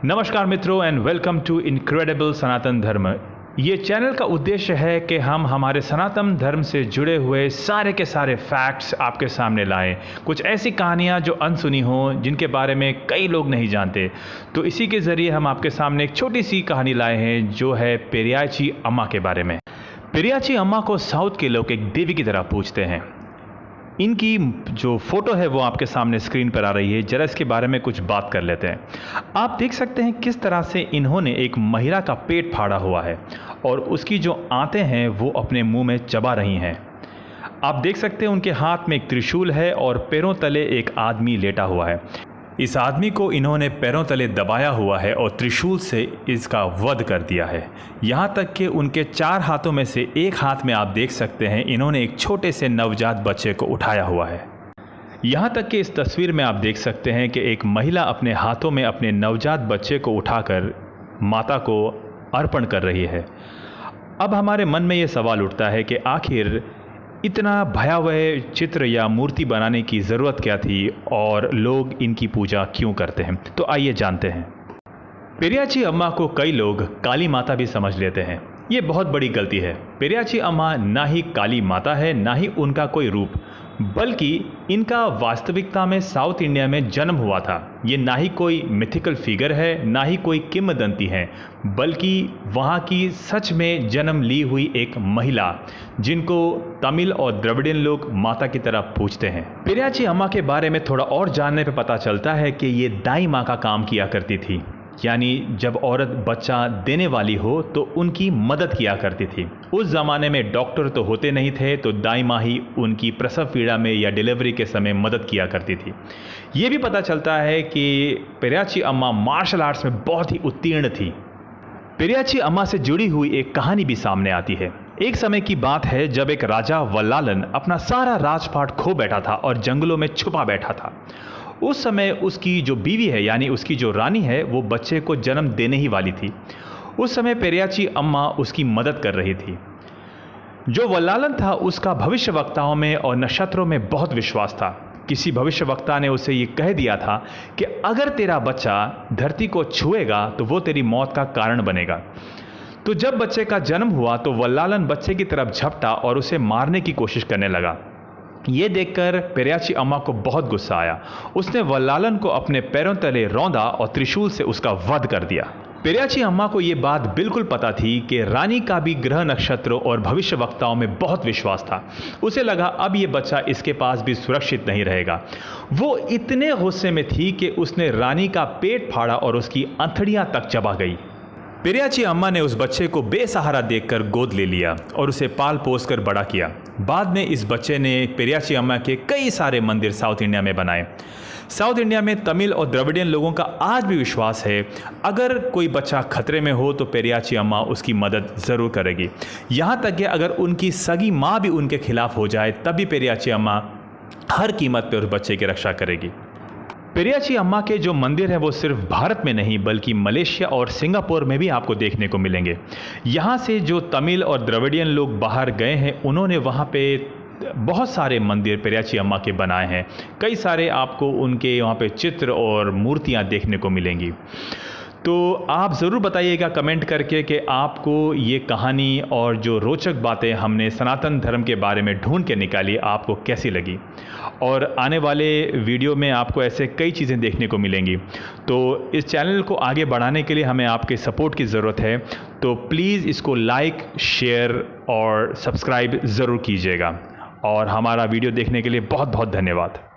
नमस्कार मित्रों and welcome to incredible सनातन धर्म। ये चैनल का उद्देश्य है कि हम हमारे सनातन धर्म से जुड़े हुए सारे के सारे फैक्ट्स आपके सामने लाएं, कुछ ऐसी कहानियाँ जो अनसुनी हों, जिनके बारे में कई लोग नहीं जानते। तो इसी के ज़रिए हम आपके सामने एक छोटी सी कहानी लाए हैं जो है पेरियाची अम्मा के बारे में। पेरियाची अम्मा को साउथ के लोग एक देवी की तरह पूजते हैं। इनकी जो फोटो है वो आपके सामने स्क्रीन पर आ रही है। जरा इसके बारे में कुछ बात कर लेते हैं। आप देख सकते हैं किस तरह से इन्होंने एक महिला का पेट फाड़ा हुआ है और उसकी जो आंतें हैं वो अपने मुंह में चबा रही हैं। आप देख सकते हैं उनके हाथ में एक त्रिशूल है और पैरों तले एक आदमी लेटा हुआ है। इस आदमी को इन्होंने पैरों तले दबाया हुआ है और त्रिशूल से इसका वध कर दिया है। यहाँ तक कि उनके 4 हाथों में से एक हाथ में आप देख सकते हैं इन्होंने एक छोटे से नवजात बच्चे को उठाया हुआ है। यहाँ तक कि इस तस्वीर में आप देख सकते हैं कि एक महिला अपने हाथों में अपने नवजात बच्चे को उठाकर माता को अर्पण कर रही है। अब हमारे मन में ये सवाल उठता है कि आखिर इतना भयावह चित्र या मूर्ति बनाने की ज़रूरत क्या थी और लोग इनकी पूजा क्यों करते हैं। तो आइए जानते हैं। पेरियाची अम्मा को कई लोग काली माता भी समझ लेते हैं। ये बहुत बड़ी गलती है। पेरियाची अम्मा ना ही काली माता है, ना ही उनका कोई रूप, बल्कि इनका वास्तविकता में साउथ इंडिया में जन्म हुआ था। ये ना ही कोई मिथिकल फिगर है, ना ही कोई किंवदंती है, बल्कि वहाँ की सच में जन्म ली हुई एक महिला जिनको तमिल और द्रविडियन लोग माता की तरह पूजते हैं। पेरियाची अम्मा के बारे में थोड़ा और जानने पे पता चलता है कि ये दाई माँ का काम किया करती थी, यानी जब औरत बच्चा देने वाली हो तो उनकी मदद किया करती थी। उस ज़माने में डॉक्टर तो होते नहीं थे, तो दाई माँ ही उनकी प्रसव पीड़ा में या डिलीवरी के समय मदद किया करती थी। ये भी पता चलता है कि पेरियाची अम्मा मार्शल आर्ट्स में बहुत ही उत्तीर्ण थी। पेरियाची अम्मा से जुड़ी हुई एक कहानी भी सामने आती है। एक समय की बात है जब एक राजा वल्लालन अपना सारा राजपाट खो बैठा था और जंगलों में छुपा बैठा था। उस समय उसकी जो बीवी है, यानी उसकी जो रानी है, वो बच्चे को जन्म देने ही वाली थी। उस समय पेरियाची अम्मा उसकी मदद कर रही थी। जो वल्लालन था उसका भविष्यवक्ताओं में और नक्षत्रों में बहुत विश्वास था। किसी भविष्यवक्ता ने उसे ये कह दिया था कि अगर तेरा बच्चा धरती को छुएगा तो वो तेरी मौत का कारण बनेगा। तो जब बच्चे का जन्म हुआ तो वल्लालन बच्चे की तरफ झपटा और उसे मारने की कोशिश करने लगा। ये देखकर पेरियाची अम्मा को बहुत गुस्सा आया। उसने वल्लालन को अपने पैरों तले रौंदा और त्रिशूल से उसका वध कर दिया। पेरियाची अम्मा को ये बात बिल्कुल पता थी कि रानी का भी ग्रह नक्षत्रों और भविष्यवक्ताओं में बहुत विश्वास था। उसे लगा अब ये बच्चा इसके पास भी सुरक्षित नहीं रहेगा। वो इतने गुस्से में थी कि उसने रानी का पेट फाड़ा और उसकी अंतड़ियां तक चबा गई। पेरियाची अम्मा ने उस बच्चे को बेसहारा देखकर गोद ले लिया और उसे पाल पोस कर बड़ा किया। बाद में इस बच्चे ने पेरियाची अम्मा के कई सारे मंदिर साउथ इंडिया में बनाए। साउथ इंडिया में तमिल और द्रविडियन लोगों का आज भी विश्वास है अगर कोई बच्चा खतरे में हो तो पेरियाची अम्मा उसकी मदद ज़रूर करेगी। यहाँ तक कि अगर उनकी सगी माँ भी उनके खिलाफ हो जाए तब भी पेरियाची अम्मा हर कीमत पर उस बच्चे की रक्षा करेगी। पेरियाची अम्मा के जो मंदिर हैं वो सिर्फ भारत में नहीं बल्कि मलेशिया और सिंगापुर में भी आपको देखने को मिलेंगे। यहाँ से जो तमिल और द्रविडियन लोग बाहर गए हैं उन्होंने वहाँ पे बहुत सारे मंदिर पेरियाची अम्मा के बनाए हैं। कई सारे आपको उनके वहाँ पे चित्र और मूर्तियाँ देखने को मिलेंगी। तो आप ज़रूर बताइएगा कमेंट करके कि आपको ये कहानी और जो रोचक बातें हमने सनातन धर्म के बारे में ढूंढ के निकाली आपको कैसी लगी। और आने वाले वीडियो में आपको ऐसे कई चीज़ें देखने को मिलेंगी। तो इस चैनल को आगे बढ़ाने के लिए हमें आपके सपोर्ट की ज़रूरत है। तो प्लीज़ इसको लाइक, शेयर और सब्सक्राइब ज़रूर कीजिएगा। और हमारा वीडियो देखने के लिए बहुत बहुत धन्यवाद।